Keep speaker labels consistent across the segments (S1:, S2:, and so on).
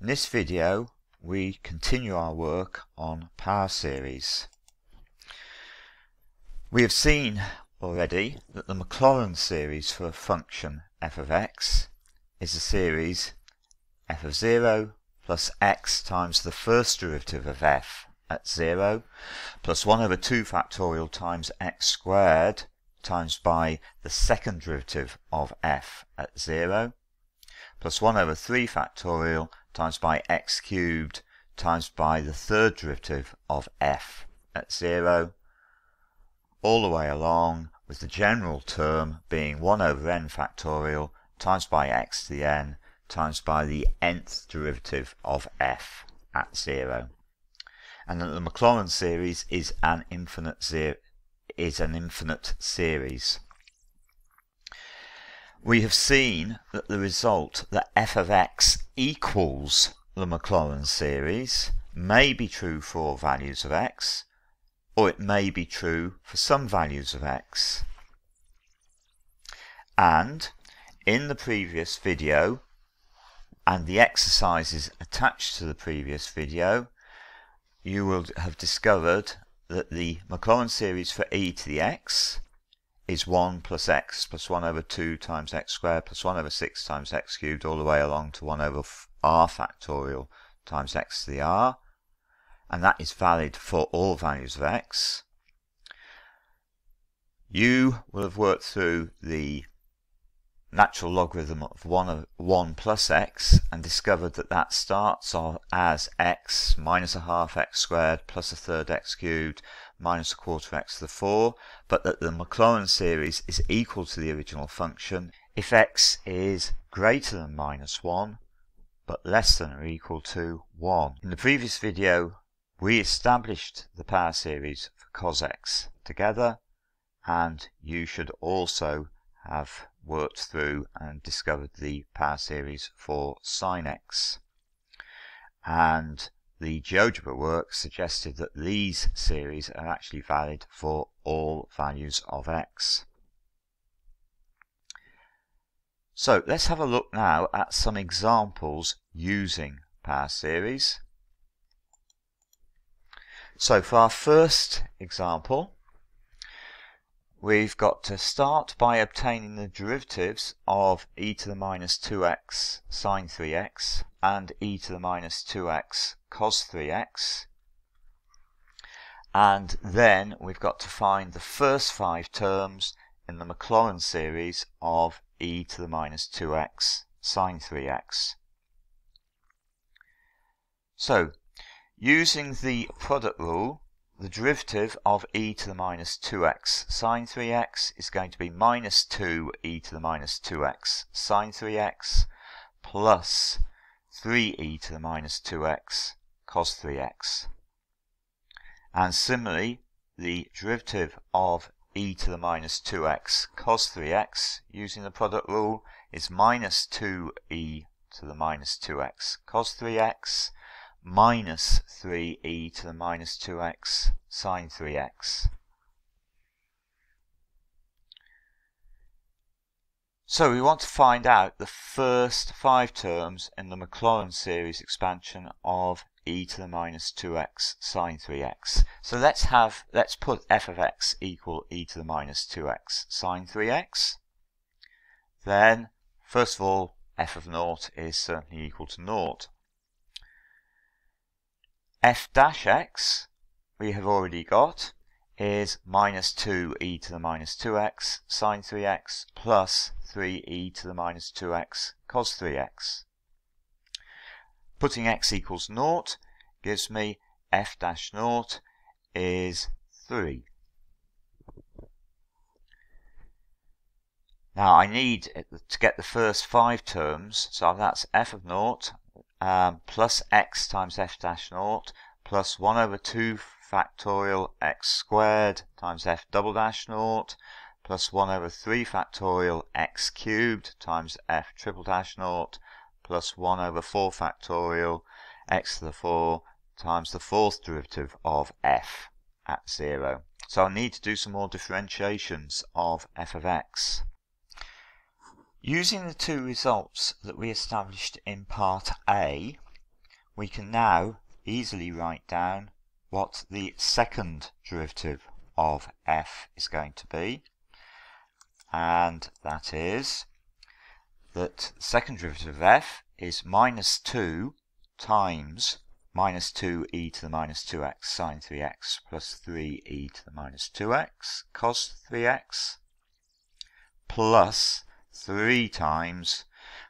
S1: In this video we continue our work on power series. We have seen already that the Maclaurin series for a function f of x is a series f of 0 plus x times the first derivative of f at 0 plus 1 over 2 factorial times x squared times by the second derivative of f at 0 plus 1 over 3 factorial times by x cubed times by the third derivative of f at 0, all the way along with the general term being 1 over n factorial times by x to the n times by the nth derivative of f at 0. And that the Maclaurin series is an infinite series. We have seen that the result that f of x equals the Maclaurin series may be true for all values of x, or it may be true for some values of x. And in the previous video, and the exercises attached to the previous video, you will have discovered that the Maclaurin series for e to the x is 1 plus x plus 1 over 2 times x squared plus 1 over 6 times x cubed all the way along to 1 over r factorial times x to the r, and that is valid for all values of x. You will have worked through the natural logarithm of 1 plus x and discovered that that starts off as x minus a half x squared plus a third x cubed minus a quarter x to the 4, but that the Maclaurin series is equal to the original function if x is greater than minus 1 but less than or equal to 1. In the previous video we established the power series for cos x together, and you should also have worked through and discovered the power series for sin x. And the GeoGebra work suggested that these series are actually valid for all values of x. So let's have a look now at some examples using power series. So for our first example, we've got to start by obtaining the derivatives of e to the minus 2x sine 3x and e to the minus 2x cos 3x, and then we've got to find the first 5 terms in the Maclaurin series of e to the minus 2x sine 3x. So using the product rule, the derivative of e to the minus 2x sine 3x is going to be minus 2 e to the minus 2x sine 3x plus 3e to the minus 2x cos 3x. And similarly, the derivative of e to the minus 2x cos 3x using the product rule is minus 2e to the minus 2x cos 3x minus 3e to the minus 2x sine 3x. So we want to find out the first 5 terms in the Maclaurin series expansion of e to the minus 2x sine 3x. So let's put f of x equal e to the minus 2x sine 3x. Then first of all, f of 0 is certainly equal to 0. F dash x we have already got is minus 2e to the minus 2x sine 3x plus 3e to the minus 2x cos 3x. Putting x equals 0 gives me f dash 0 is 3. Now I need to get the first 5 terms, so that's f of 0 plus x times f dash 0 plus 1 over 2 factorial x squared times f double dash 0 plus 1 over 3 factorial x cubed times f triple dash 0 plus 1 over 4 factorial x to the 4 times the fourth derivative of f at 0. So I need to do some more differentiations of f of x. Using the two results that we established in part A, we can now easily write down what the second derivative of f is going to be, and that is that the second derivative of f is minus 2 times minus 2e to the minus 2x sine 3x plus 3e to the minus 2x cos 3x plus 3 times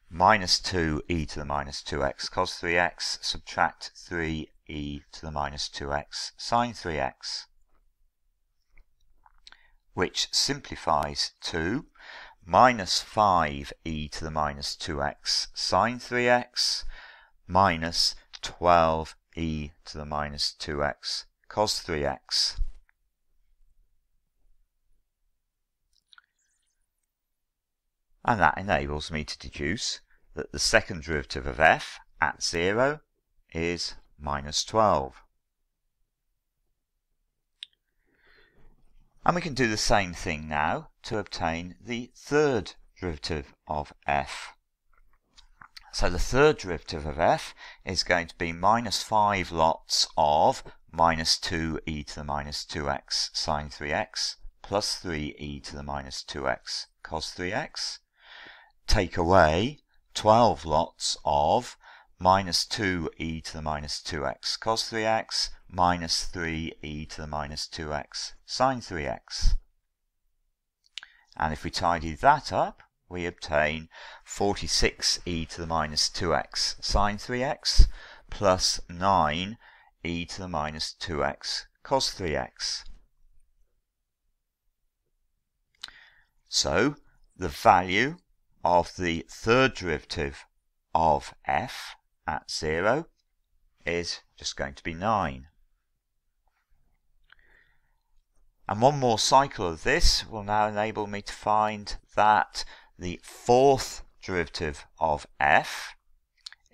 S1: minus 2e to the minus 2x cos 3x subtract 3e to the minus 2x sine 3x, which simplifies to minus 5e to the minus 2x sine 3x minus 12e to the minus 2x cos 3x. And that enables me to deduce that the second derivative of f at 0 is minus 12. And we can do the same thing now to obtain the third derivative of f. So the third derivative of f is going to be minus 5 lots of minus 2e to the minus 2x sine 3x plus 3e to the minus 2x cos 3x. Take away 12 lots of minus 2e to the minus 2x cos 3x minus 3e to the minus 2x sine 3x. And if we tidy that up, we obtain 46e to the minus 2x sine 3x plus 9e to the minus 2x cos 3x. So the value of the third derivative of f at 0 is just going to be 9. And one more cycle of this will now enable me to find that the fourth derivative of f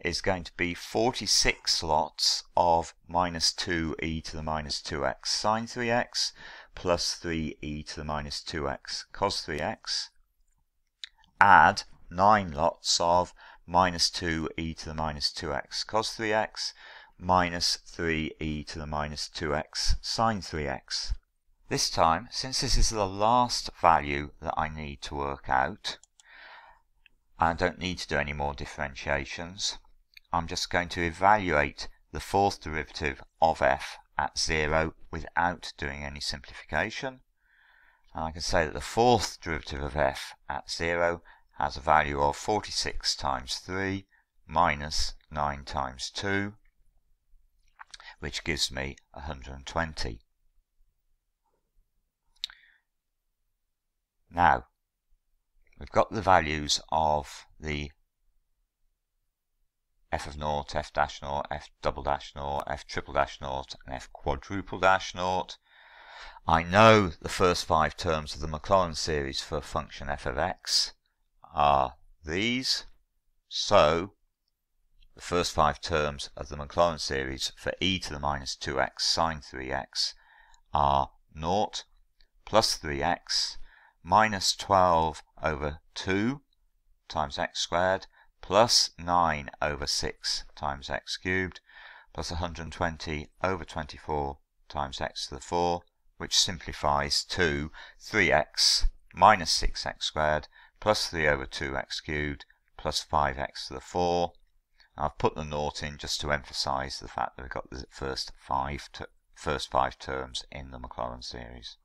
S1: is going to be 46 lots of minus 2e to the minus 2x sine 3x plus 3e to the minus 2x cos 3x. Add 9 lots of minus 2e to the minus 2x cos 3x minus 3e to the minus 2x sine 3x. This time, since this is the last value that I need to work out, I don't need to do any more differentiations. I'm just going to evaluate the fourth derivative of f at 0 without doing any simplification. And I can say that the fourth derivative of f at 0 has a value of 46 times 3 minus 9 times 2, which gives me 120. Now, we've got the values of the f of naught, f dash naught, f double dash naught, f triple dash naught, and f quadruple dash naught. I know the first 5 terms of the Maclaurin series for function f of x are these. So the first 5 terms of the Maclaurin series for e to the minus 2x sine 3x are 0 plus 3x minus 12 over 2 times x squared plus 9 over 6 times x cubed plus 120 over 24 times x to the 4, which simplifies to 3x minus 6x squared plus 3 over 2x cubed plus 5x to the 4. I've put the naught in just to emphasize the fact that we've got the first 5 terms in the Maclaurin series.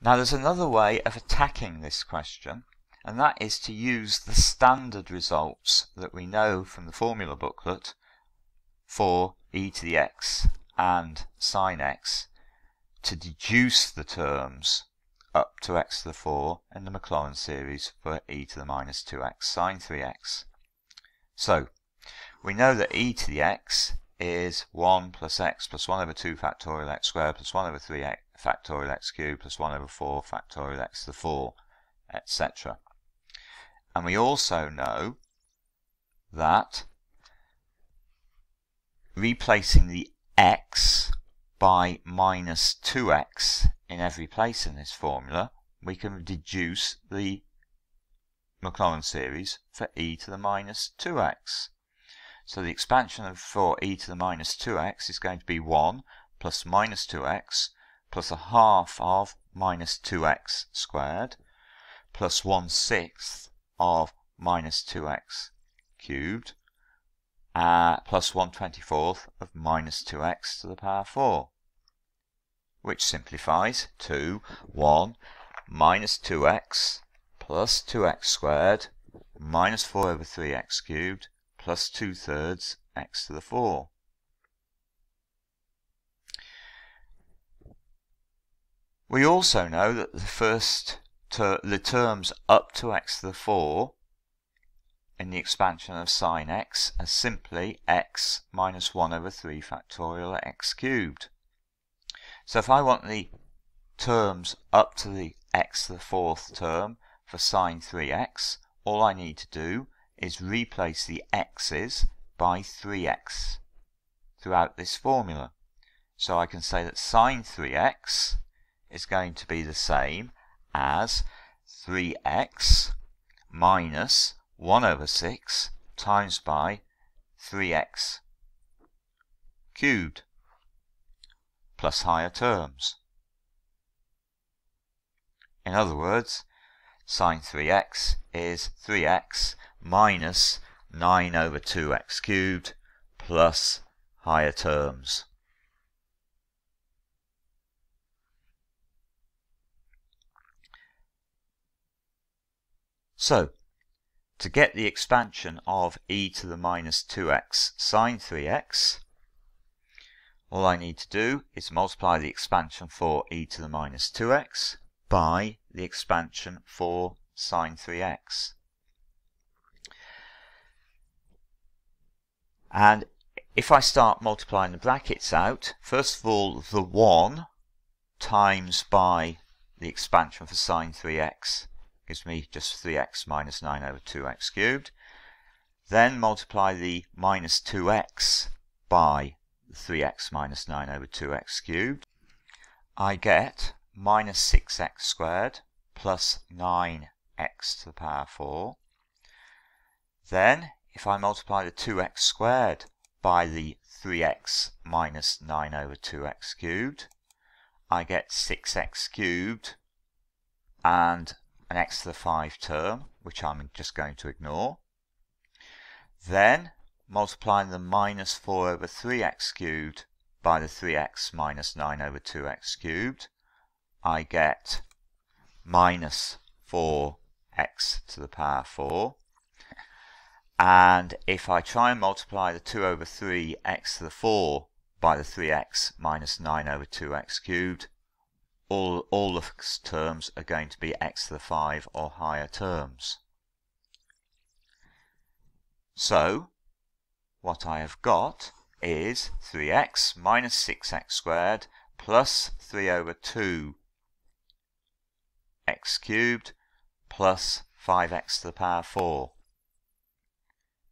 S1: Now there's another way of attacking this question, and that is to use the standard results that we know from the formula booklet for e to the x and sine x to deduce the terms up to x to the 4 in the Maclaurin series for e to the minus 2x sine 3x. So we know that e to the x is 1 plus x plus 1 over 2 factorial x squared plus 1 over 3 factorial x cubed plus 1 over 4 factorial x to the 4, etc. And we also know that replacing the x by minus 2x in every place in this formula, we can deduce the Maclaurin series for e to the minus 2x. So the expansion for e to the minus 2x is going to be 1 plus minus 2x plus a half of minus 2x squared plus 1/6 of minus 2x cubed plus 1/24 of minus 2x to the power 4, which simplifies to 1 minus 2x plus 2x squared minus 4 over 3x cubed plus 2/3 x to the 4. We also know that the terms up to x to the 4 in the expansion of sine x are simply x minus 1 over 3 factorial x cubed. So if I want the terms up to the x to the 4th term for sine 3x, all I need to do is replace the x's by 3x throughout this formula. So I can say that sine 3x is going to be the same as 3x minus 1 over 6 times by 3x cubed plus higher terms. In other words, sine 3x is 3x minus 9 over 2x cubed plus higher terms. So, to get the expansion of e to the minus 2x sine 3x, all I need to do is multiply the expansion for e to the minus 2x by the expansion for sine 3x. And if I start multiplying the brackets out, first of all the 1 times by the expansion for sine 3x gives me just 3x minus 9 over 2x cubed. Then multiply the minus 2x by the 3x minus 9 over 2x cubed. I get minus 6x squared plus 9x to the power 4. Then, if I multiply the 2x squared by the 3x minus 9 over 2x cubed, I get 6x cubed and an x to the 5 term, which I'm just going to ignore. Then, multiplying the minus 4 over 3x cubed by the 3x minus 9 over 2x cubed, I get minus 4x to the power 4. And if I try and multiply the 2 over 3 x to the 4 by the 3x minus 9 over 2x cubed, all the terms are going to be x to the 5 or higher terms. So, what I have got is 3x minus 6x squared plus 3 over 2 x cubed plus 5x to the power 4,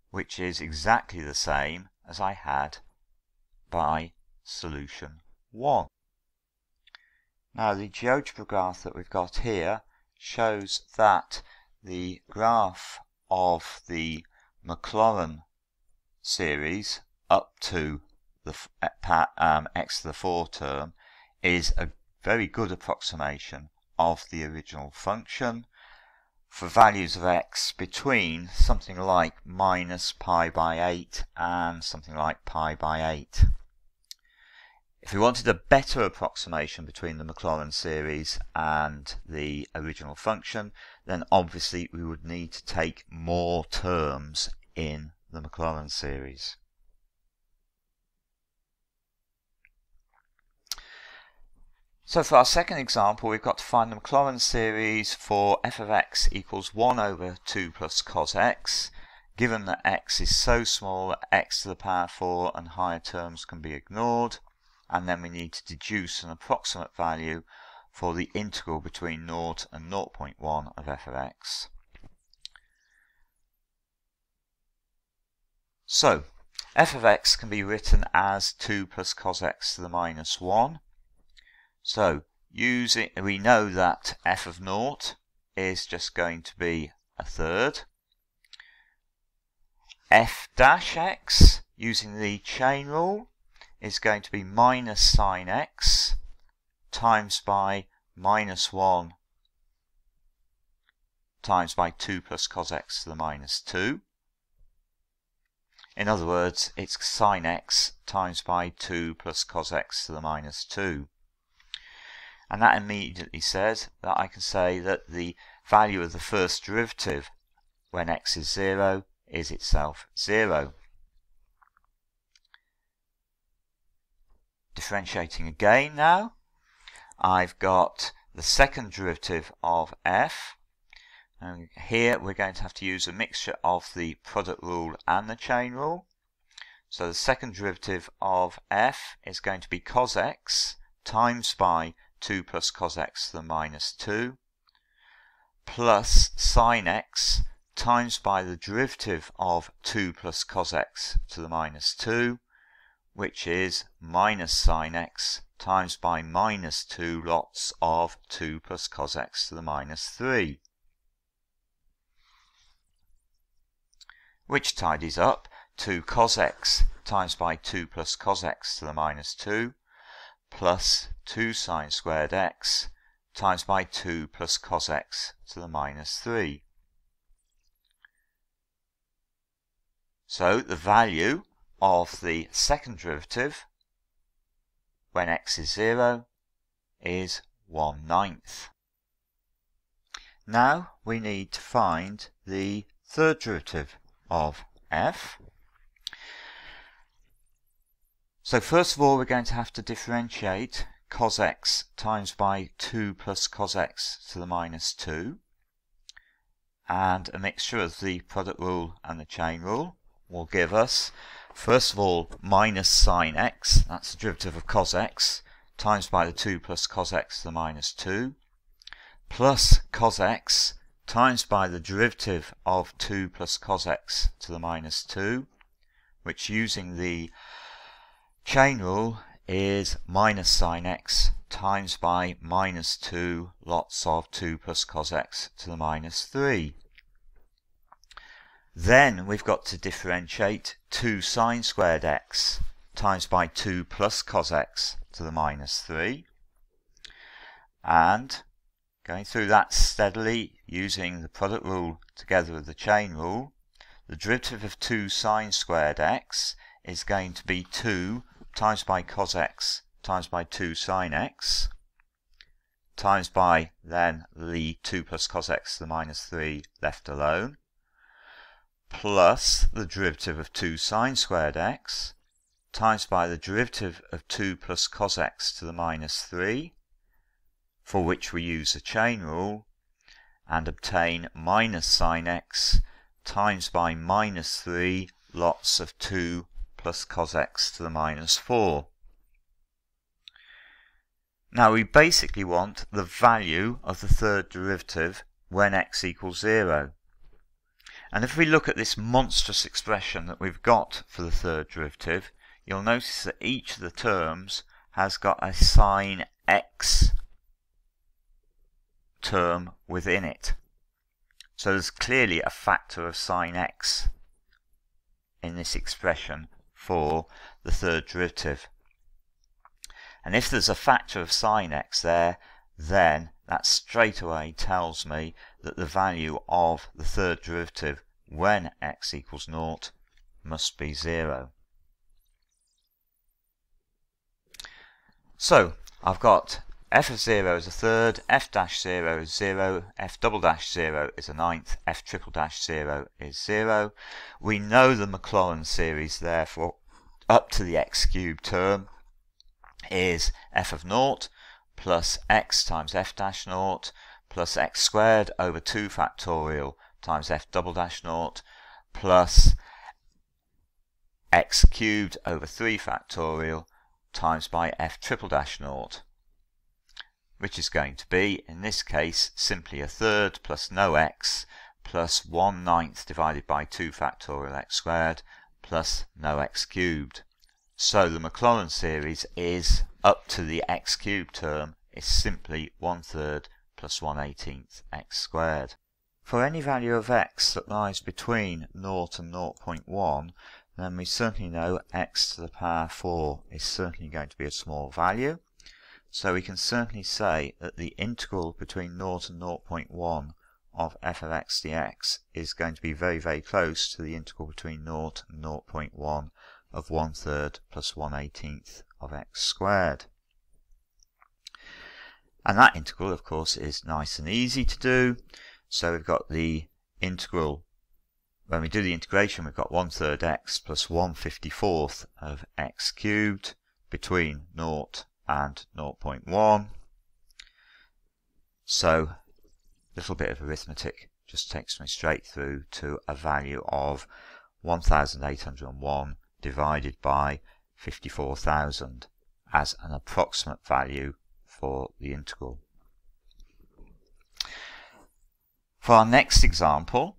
S1: which is exactly the same as I had by solution 1. Now the GeoGebra graph that we've got here shows that the graph of the Maclaurin series up to the x to the 4 term is a very good approximation of the original function for values of x between something like minus pi by 8 and something like pi by 8. If we wanted a better approximation between the Maclaurin series and the original function, then obviously we would need to take more terms in the Maclaurin series. So for our second example, we've got to find the Maclaurin series for f of x equals 1 over 2 plus cos x, given that x is so small that x to the power 4 and higher terms can be ignored, and then we need to deduce an approximate value for the integral between 0 and 0.1 of f of x. So, f of x can be written as 2 plus cos x to the minus 1. So, we know that f of 0 is just going to be a third. F dash x, using the chain rule, is going to be minus sine x times by minus 1 times by 2 plus cos x to the minus 2. In other words, it's sine x times by 2 plus cos x to the minus 2. And that immediately says that I can say that the value of the first derivative when x is 0 is itself 0. Differentiating again now, I've got the second derivative of f, and here we're going to have to use a mixture of the product rule and the chain rule. So the second derivative of f is going to be cos x times by 2 plus cos x to the minus 2 plus sine x times by the derivative of 2 plus cos x to the minus 2, which is minus sine x times by minus 2 lots of 2 plus cos x to the minus 3. Which tidies up to cos x times by 2 plus cos x to the minus 2 plus 2 sine squared x times by 2 plus cos x to the minus 3. So the value of the second derivative when x is 0 is 1/9. Now we need to find the third derivative of f. So first of all, we're going to have to differentiate cos x times by 2 plus cos x to the minus 2, and a mixture of the product rule and the chain rule will give us, first of all, minus sine x, that's the derivative of cos x, times by the 2 plus cos x to the minus 2, plus cos x times by the derivative of 2 plus cos x to the minus 2, which using the chain rule is minus sine x times by minus 2 lots of 2 plus cos x to the minus 3. Then we've got to differentiate 2 sine squared x times by 2 plus cos x to the minus 3. And going through that steadily using the product rule together with the chain rule, the derivative of 2 sine squared x is going to be 2 times by cos x times by 2 sine x times by then the 2 plus cos x to the minus 3 left alone, plus the derivative of 2 sine squared x times by the derivative of 2 plus cos x to the minus 3, for which we use the chain rule, and obtain minus sine x times by minus 3 lots of 2 plus cos x to the minus 4. Now we basically want the value of the third derivative when x equals 0. And if we look at this monstrous expression that we've got for the third derivative, you'll notice that each of the terms has got a sine x term within it. So there's clearly a factor of sine x in this expression for the third derivative. And if there's a factor of sine x there, then that straight away tells me that the value of the third derivative when x equals 0 must be 0. So I've got f of 0 is a third, f dash 0 is 0, f double dash 0 is a ninth, f triple dash 0 is 0. We know the Maclaurin series therefore up to the x cubed term is f of 0 plus x times f dash 0 plus x squared over 2 factorial times f double dash 0 plus x cubed over 3 factorial times by f triple dash 0, which is going to be, in this case, simply a third plus no x plus 1/9 divided by 2 factorial x squared plus no x cubed. So the Maclaurin series is up to the x cubed term is simply 1/3 plus 1/18 x squared. For any value of x that lies between 0 and 0.1, then we certainly know x to the power 4 is certainly going to be a small value. So we can certainly say that the integral between 0 and 0.1 of f of x dx is going to be very, very close to the integral between 0 and 0.1 of 1/3 plus 1/18 of x squared. And that integral, of course, is nice and easy to do. So we've got the integral, when we do the integration, we've got 1/3 x plus 1/54 of x cubed between 0 and 0.1. So a little bit of arithmetic just takes me straight through to a value of 1801 divided by 54,000 as an approximate value for the integral. For our next example,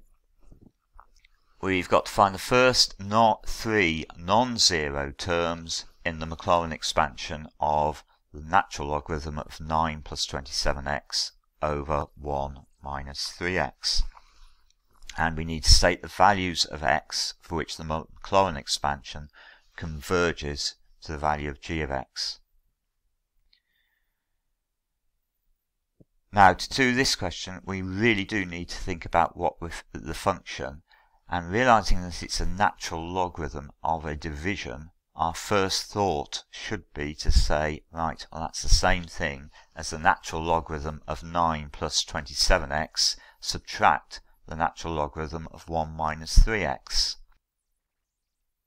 S1: we've got to find the first 3 non-zero terms in the Maclaurin expansion of the natural logarithm of 9 plus 27x over 1 minus 3x. And we need to state the values of x for which the Maclaurin expansion converges to the value of g of x. Now, to do this question, we really do need to think about what with the function, and realizing that it's a natural logarithm of a division, our first thought should be to say, right, well, that's the same thing as the natural logarithm of 9 plus 27x, subtract the natural logarithm of 1 minus 3x.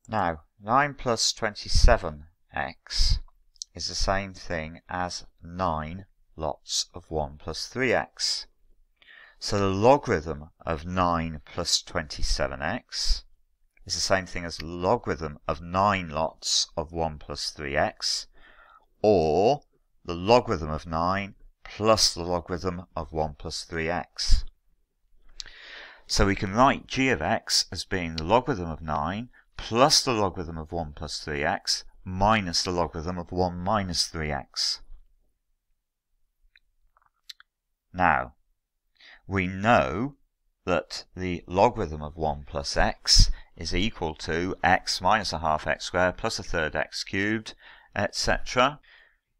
S1: Now, 9 plus 27x is the same thing as 9 lots of 1 plus 3x. So the logarithm of 9 plus 27x is the same thing as the logarithm of 9 lots of 1 plus 3x, or the logarithm of 9 plus the logarithm of 1 plus 3x. So we can write g of x as being the logarithm of 9 plus the logarithm of 1 plus 3x minus the logarithm of 1 minus 3x. Now, we know that the logarithm of 1 plus x is equal to x minus a half x squared plus a third x cubed, etc.,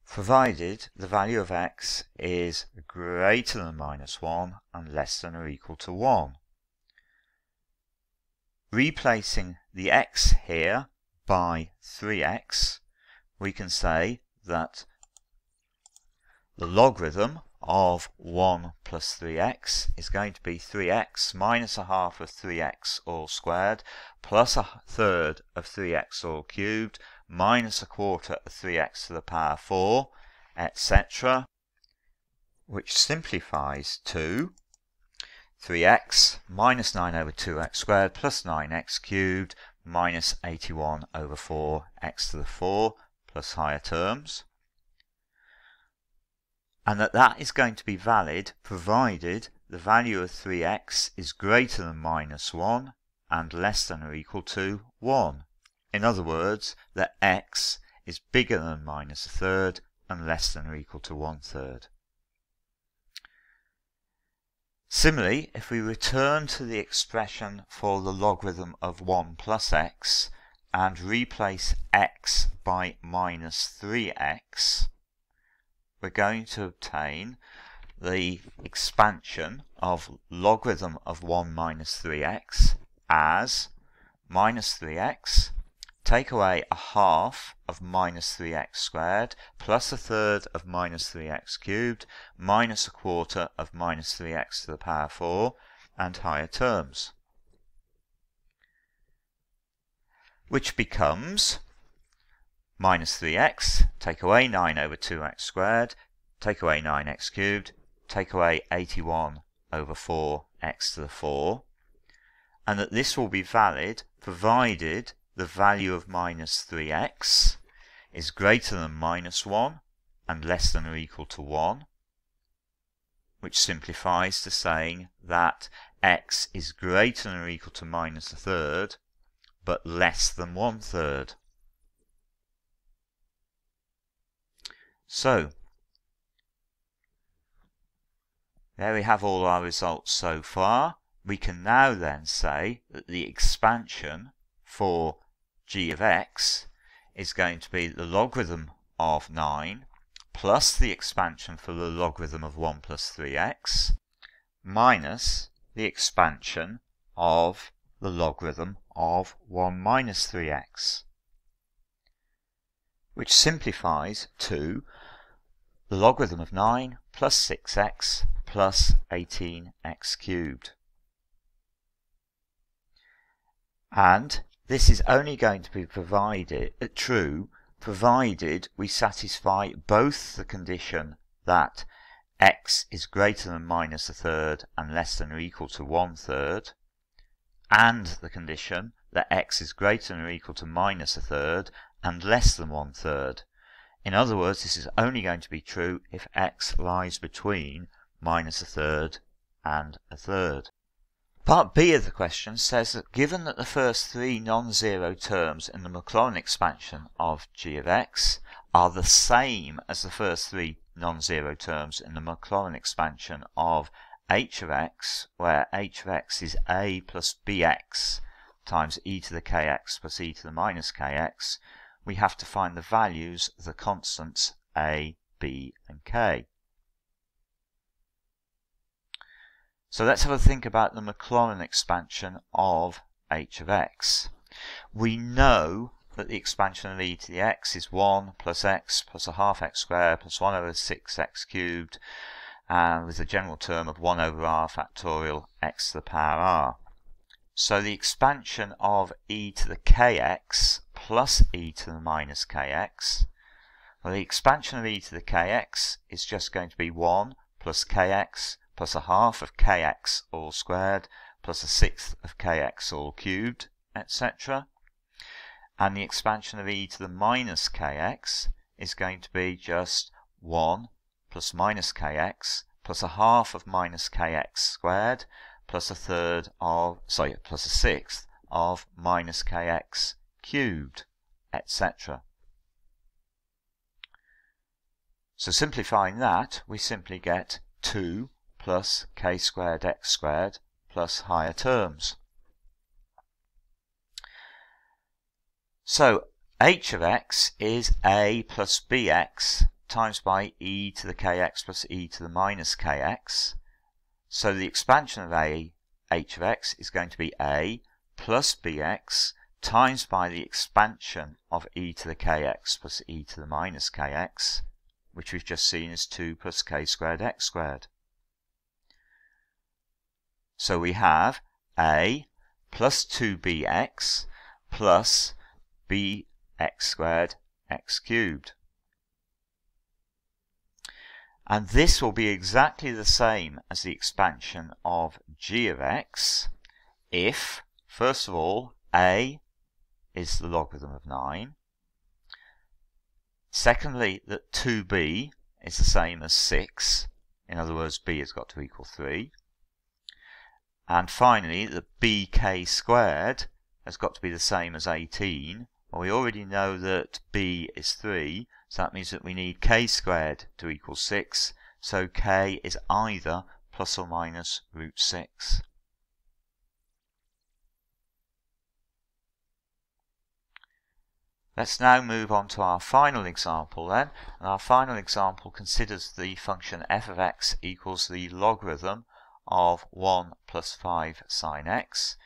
S1: provided the value of x is greater than minus 1 and less than or equal to 1. Replacing the x here by 3x, we can say that the logarithm of 1 plus 3x is going to be 3x minus a half of 3x all squared plus a third of 3x all cubed minus a quarter of 3x to the power 4, etc., which simplifies to 3x minus 9 over 2x squared plus 9x cubed minus 81 over 4x to the 4 plus higher terms. And that is going to be valid provided the value of 3x is greater than minus 1 and less than or equal to 1. In other words, that x is bigger than minus a third and less than or equal to 1/3. Similarly, if we return to the expression for the logarithm of 1 plus x and replace x by minus 3x, we're going to obtain the expansion of logarithm of 1 minus 3x as minus 3x, take away a half of minus 3x squared plus a third of minus 3x cubed minus a quarter of minus 3x to the power 4 and higher terms, which becomes minus 3x, take away 9 over 2x squared, take away 9x cubed, take away 81 over 4x to the 4, and that this will be valid provided the value of minus 3x is greater than minus 1 and less than or equal to 1, which simplifies to saying that x is greater than or equal to minus a third but less than 1/3. So, There we have all our results so far. We can now then say that the expansion for g of x is going to be the logarithm of 9 plus the expansion for the logarithm of 1 plus 3x minus the expansion of the logarithm of 1 minus 3x, which simplifies to the logarithm of 9 plus 6x plus 18x cubed. And this is only going to be true provided we satisfy both the condition that x is greater than minus a third and less than or equal to 1/3, and the condition that x is greater than or equal to minus a third and less than 1/3. In other words, this is only going to be true if x lies between minus a third and a third. Part B of the question says that given that the first three non-zero terms in the Maclaurin expansion of g of x are the same as the first three non-zero terms in the Maclaurin expansion of h of x, where h of x is a plus bx times e to the kx plus e to the minus kx, we have to find the values of the constants a, b and k. So let's have a think about the Maclaurin expansion of h of x. We know that the expansion of e to the x is 1 plus x plus a half x squared plus 1 over 6x cubed, and with the general term of 1 over r factorial x to the power r. So the expansion of e to the kx plus e to the minus kx, well, the expansion of e to the kx is just going to be 1 plus kx plus a half of kx all squared plus a sixth of kx all cubed, etc. And the expansion of e to the minus kx is going to be just 1 plus minus kx plus a half of minus kx squared plus a sixth of minus kx cubed, etc. So simplifying that, we simply get 2 plus k squared x squared plus higher terms. So h of x is a plus bx times by e to the kx plus e to the minus kx. So the expansion of h of x is going to be a plus bx times by the expansion of e to the kx plus e to the minus kx, which we've just seen as 2 plus k squared x squared. So we have a plus 2bx plus bx squared x cubed. And this will be exactly the same as the expansion of g of x if, first of all, a is the logarithm of 9. Secondly, that 2b is the same as 6. In other words, b has got to equal 3. And finally, that bk squared has got to be the same as 18. Well, we already know that b is 3, so that means that we need k squared to equal 6. So k is either plus or minus root 6. Let's now move on to our final example then. And our final example considers the function f of x equals the logarithm of 1 plus 5 sine x.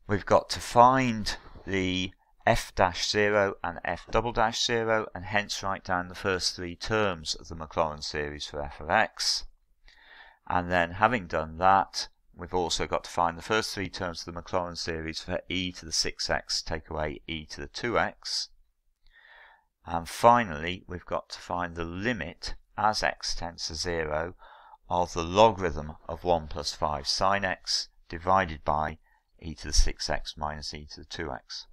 S1: We've got to find the f-0 and f"0 and hence write down the first three terms of the Maclaurin series for f of x. And then having done that, we've also got to find the first three terms of the Maclaurin series for e to the 6x take away e to the 2x. And finally, we've got to find the limit as x tends to 0 of the logarithm of 1 plus 5 sine x divided by e to the 6x minus e to the 2x.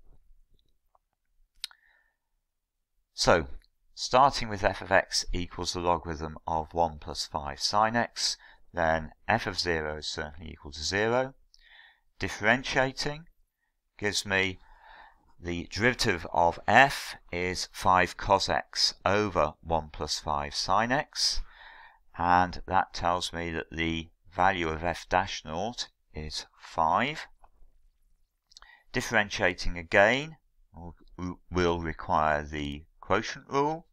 S1: So, starting with f of x equals the logarithm of 1 plus 5 sine x, then f of 0 is certainly equal to 0. Differentiating gives me the derivative of f is 5 cos x over 1 plus 5 sine x. and that tells me that the value of f dash naught is 5. Differentiating again will require the quotient rule.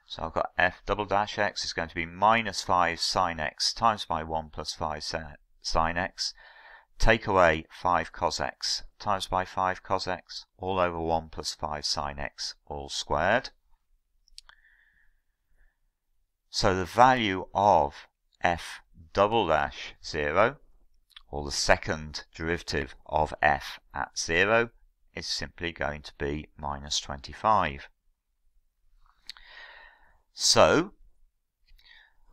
S1: So I've got f double dash x is going to be minus 5 sine x times by 1 plus 5 sine x. Take away 5 cos x times by 5 cos x all over 1 plus 5 sine x all squared. So the value of f double dash 0, or the second derivative of f at 0, is simply going to be minus 25. So,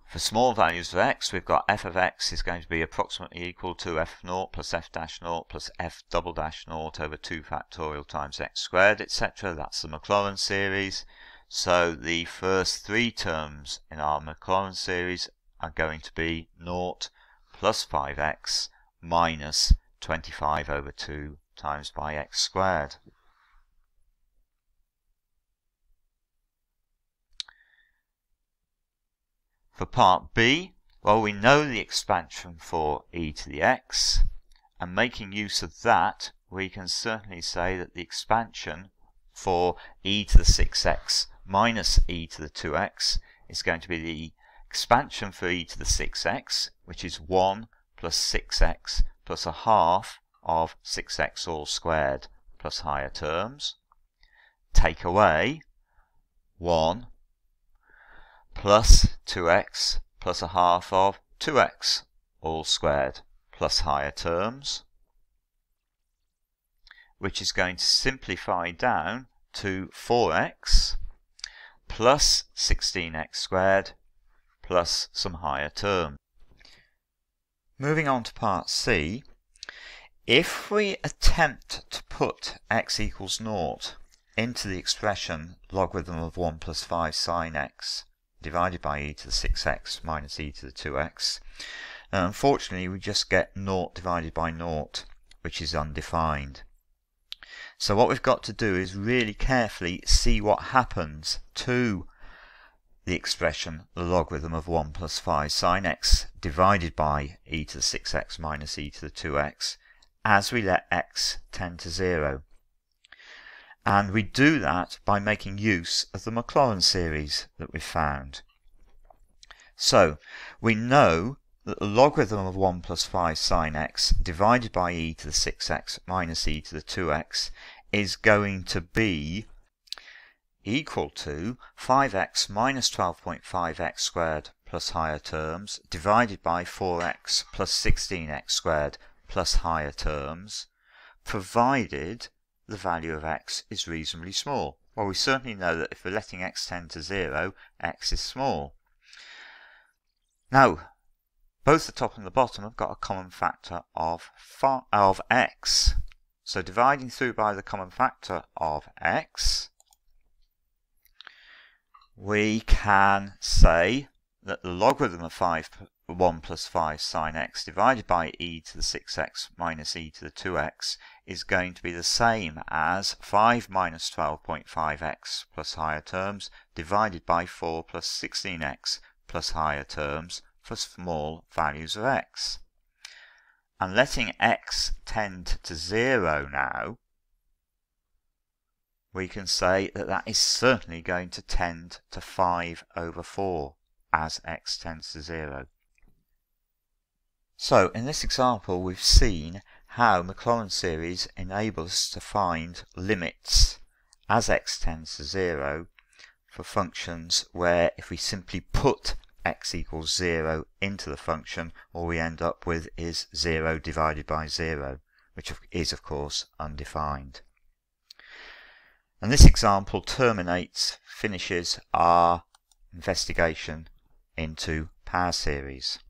S1: for small values of x, we've got f of x is going to be approximately equal to f of 0 plus f dash 0 plus f double dash 0 over 2 factorial times x squared, etc. That's the Maclaurin series. So the first 3 terms in our Maclaurin series are going to be 0 plus 5x minus 25 over 2 times by x squared. For part B, well, we know the expansion for e to the x, and making use of that, we can certainly say that the expansion for e to the 6x minus e to the 2x is going to be the expansion for e to the 6x, which is 1 plus 6x plus a half of 6x all squared plus higher terms. Take away 1 plus 2x plus a half of 2x all squared plus higher terms, which is going to simplify down to 4x plus 16x squared plus some higher terms. Moving on to part C, if we attempt to put x equals 0 into the expression logarithm of 1 plus 5 sine x divided by e to the 6x minus e to the 2x, unfortunately we just get 0 divided by 0, which is undefined. So what we've got to do is really carefully see what happens to the expression the logarithm of 1 plus 5 sine x divided by e to the 6x minus e to the 2x as we let x tend to 0. And we do that by making use of the Maclaurin series that we found. So we know that the logarithm of 1 plus 5 sine x divided by e to the 6x minus e to the 2x is going to be equal to 5x minus 12.5x squared plus higher terms divided by 4x plus 16x squared plus higher terms, provided the value of x is reasonably small. Well, we certainly know that if we're letting x tend to 0, x is small. Now, both the top and the bottom have got a common factor of x. So dividing through by the common factor of x, we can say that the logarithm of 1 plus 5 sine x divided by e to the 6x minus e to the 2x is going to be the same as 5 minus 12.5x plus higher terms divided by 4 plus 16x plus higher terms for small values of x. And letting x tend to 0 now, we can say that that is certainly going to tend to 5 over 4 as x tends to 0. So in this example we've seen how Maclaurin series enable us to find limits as x tends to 0 for functions where if we simply put x equals 0 into the function, all we end up with is 0 divided by 0, which is of course undefined. And this example finishes our investigation into power series.